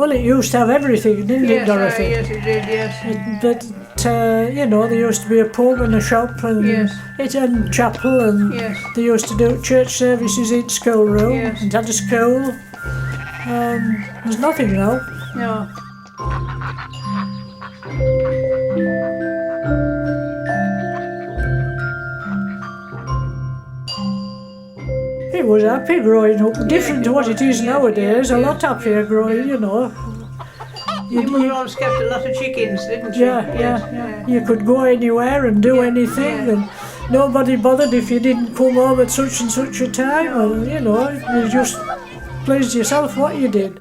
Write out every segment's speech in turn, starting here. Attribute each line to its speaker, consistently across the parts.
Speaker 1: Well, it used to have everything, didn't it, Dorothy?
Speaker 2: Yes, it did, yes.
Speaker 1: But you know, there used to be a pub and a shop and it and chapel, and they used to do church services in schoolroom and had a school. There's nothing now.
Speaker 2: No.
Speaker 1: It was happy growing up, different to what it is nowadays, a lot happier growing, you know.
Speaker 2: Your mother always kept a lot of chickens, didn't she?
Speaker 1: Yeah. You could go anywhere and do anything, and nobody bothered if you didn't come home at such and such a time, and you know, you just pleased yourself what you did.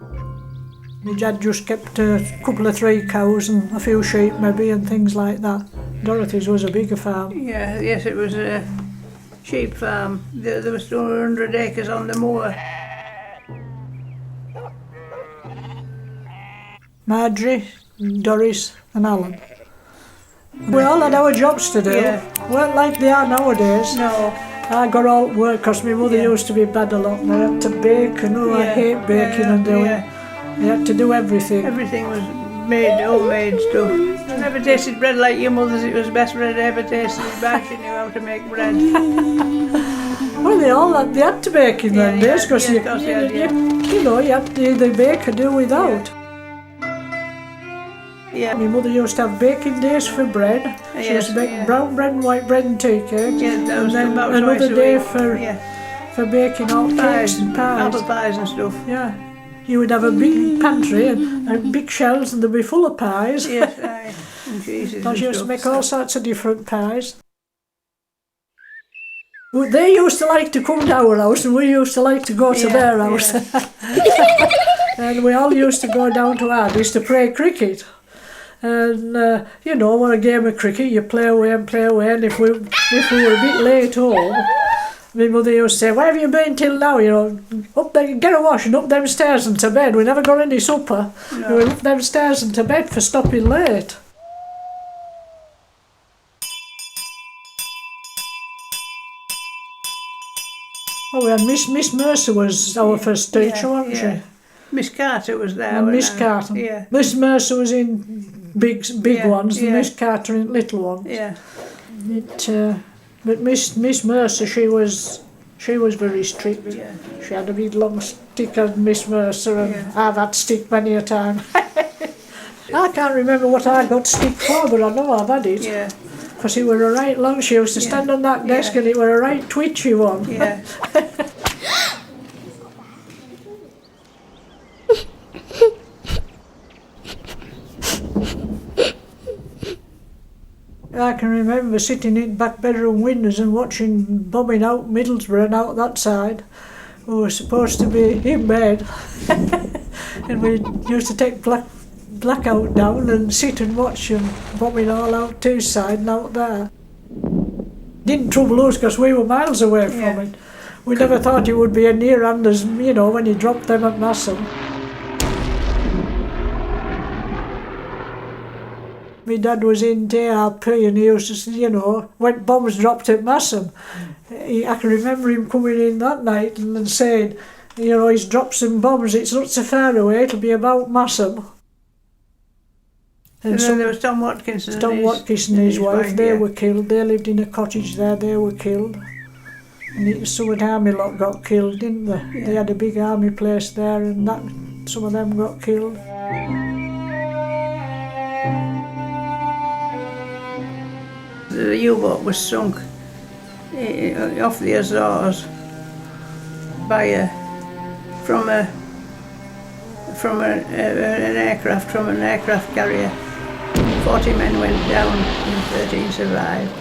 Speaker 1: My dad just kept a couple of 3 cows and a few sheep maybe and things like that. Dorothy's was a bigger farm.
Speaker 2: Yes, it was a sheep farm. There was 200 acres on the moor.
Speaker 1: Marjorie, Doris and Alan. We all had our jobs to do. Weren't like they are nowadays.
Speaker 2: No.
Speaker 1: I got all work because my mother used to be bad a lot and I had to bake and I hate baking and doing. You had to do everything.
Speaker 2: Everything was made, homemade stuff. I never tasted bread like your mother's. It was the best bread I ever tasted, but she knew how to make bread.
Speaker 1: Well, they had to bake in them days because you know, you had to either bake or do without.
Speaker 2: Yeah.
Speaker 1: My mother used to have baking days for bread. She used to bake brown bread and white bread and tea cakes. And then another day for baking all cakes and pies.
Speaker 2: Apple pies and stuff.
Speaker 1: Yeah. You would have a big pantry and big shelves and they'd be full of pies.
Speaker 2: Yes, aye. And cheeses.
Speaker 1: Because she used to make all sorts of different pies. Well, they used to like to come to our house and we used to like to go to their house. And we all used to go down to Harrogate to play cricket. And you know, when a game of cricket you play away, and if we were a bit late home, my mother used to say, "Where have you been till now? You know, up there, get a wash and up them stairs and to bed." We never got any supper. No. We were up them stairs and to bed for stopping late. Oh, we had Miss Mercer was our first teacher, wasn't she?
Speaker 2: Miss Carter was there.
Speaker 1: And Miss Carter.
Speaker 2: Yeah.
Speaker 1: Miss Mercer was in big ones, and Miss Carter in little ones.
Speaker 2: Yeah.
Speaker 1: But Miss Mercer, she was very strict.
Speaker 2: Yeah.
Speaker 1: She had a big long stick of Miss Mercer, and I've had stick many a time. I can't remember what I got stick for, but I know I've had it.
Speaker 2: Yeah.
Speaker 1: Because it were a right long. She used to stand on that desk, and it were a right twitchy one.
Speaker 2: Yeah.
Speaker 1: I can remember sitting in back bedroom windows and watching bombing out Middlesbrough and out that side. We were supposed to be in bed and we used to take blackout down and sit and watch them bombing all out two side and out there. Didn't trouble us because we were miles away from it. We never thought it would be a near unders, you know, when he dropped them at Massam. My dad was in TRP and he used to, you know, when bombs dropped at Massam, I can remember him coming in that night and saying, you know, he's dropped some bombs, it's not so far away, it'll be about Massam.
Speaker 2: And then there was Tom Watkins
Speaker 1: and his wife, they were killed, they lived in a cottage there, they were killed. And some of the army lot got killed, didn't they? Yeah. They had a big army place there and some of them got killed.
Speaker 2: The U-boat was sunk off the Azores from an aircraft carrier. 40 men went down and 13 survived.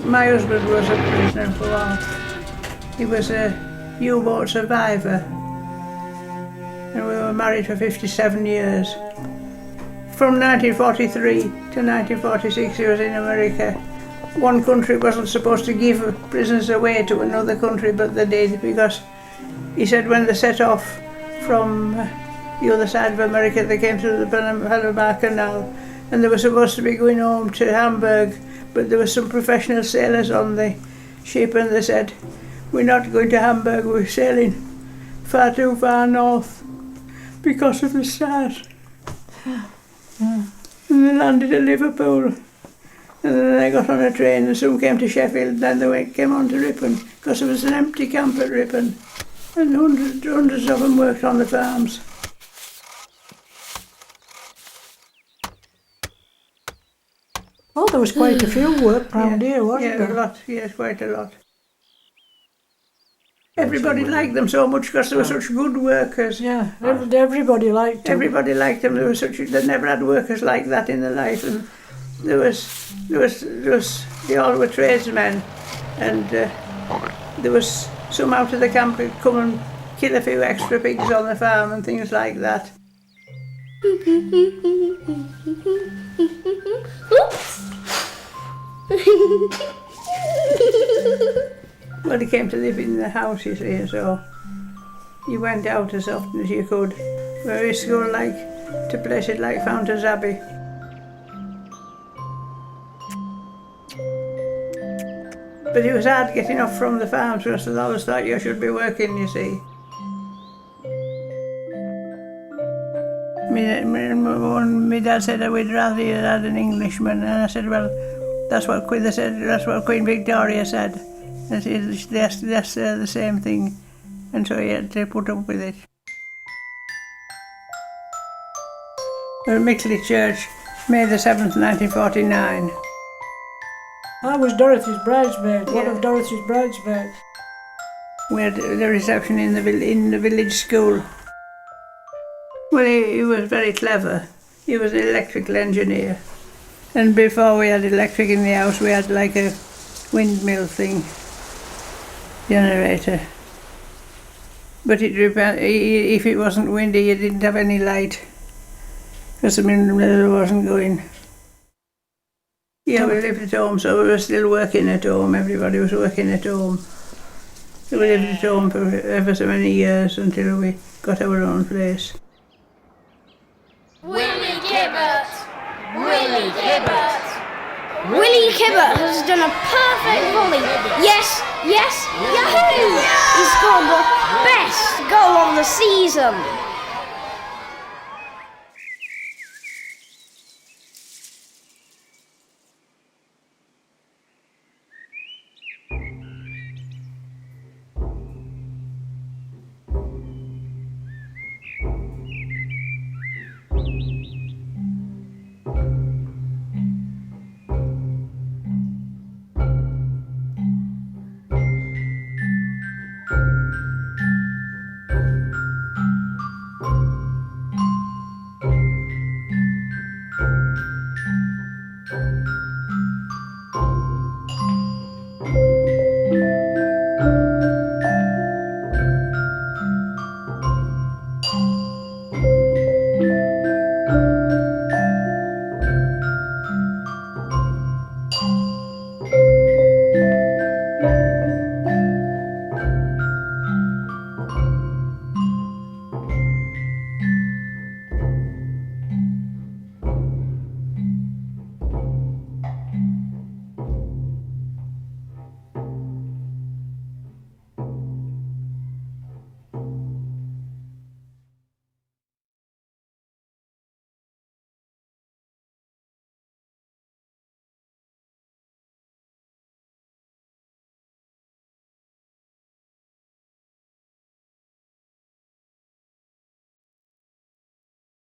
Speaker 2: My husband was a prisoner for war. He was a U-boat survivor and we were married for 57 years. From 1943 to 1946 he was in America. One country wasn't supposed to give prisoners away to another country, but they did, because he said when they set off from the other side of America they came through the Panama Canal and they were supposed to be going home to Hamburg, but there were some professional sailors on the ship and they said, "We're not going to Hamburg, we're sailing far too far north." because of the stars. And they landed at Liverpool. And then they got on a train and some came to Sheffield and then they came on to Ripon because there was an empty camp at Ripon and hundreds of them worked on the farms.
Speaker 1: Oh, there was quite a few work round here, wasn't there?
Speaker 2: Yeah, a lot. Yes, quite a lot. Everybody liked them so much because they were such good workers.
Speaker 1: Yeah, everybody liked them.
Speaker 2: Everybody liked them. They never had workers like that in their life. And there was they all were tradesmen, and there was some out of the camp who'd come and kill a few extra pigs on the farm and things like that. Well, he came to live in the house, you see, so you went out as often as you could. We used to go to places like Fountains Abbey. But it was hard getting off from the farms because they always thought you should be working, you see. My dad said that we'd rather you had an Englishman, and I said, well, that's what Queen Victoria said. And that's the same thing, and so he had to put up with it. Mixley Church, May the 7th, 1949.
Speaker 1: I was Dorothy's bridesmaid, one of Dorothy's bridesmaids.
Speaker 2: We had the reception in the village school. Well, he was very clever. He was an electrical engineer. And before we had electric in the house, we had like a windmill thing, generator. But if it wasn't windy, you didn't have any light, because the windmill wasn't going. Yeah, we lived at home, so we were still working at home. Everybody was working at home. So we lived at home for ever so many years until we got our own place.
Speaker 3: Willie Kibbert! Willie Kibbert! Willie Kibbert has done a perfect volley. Yes, yes, yahoo! He scored the best goal of the season.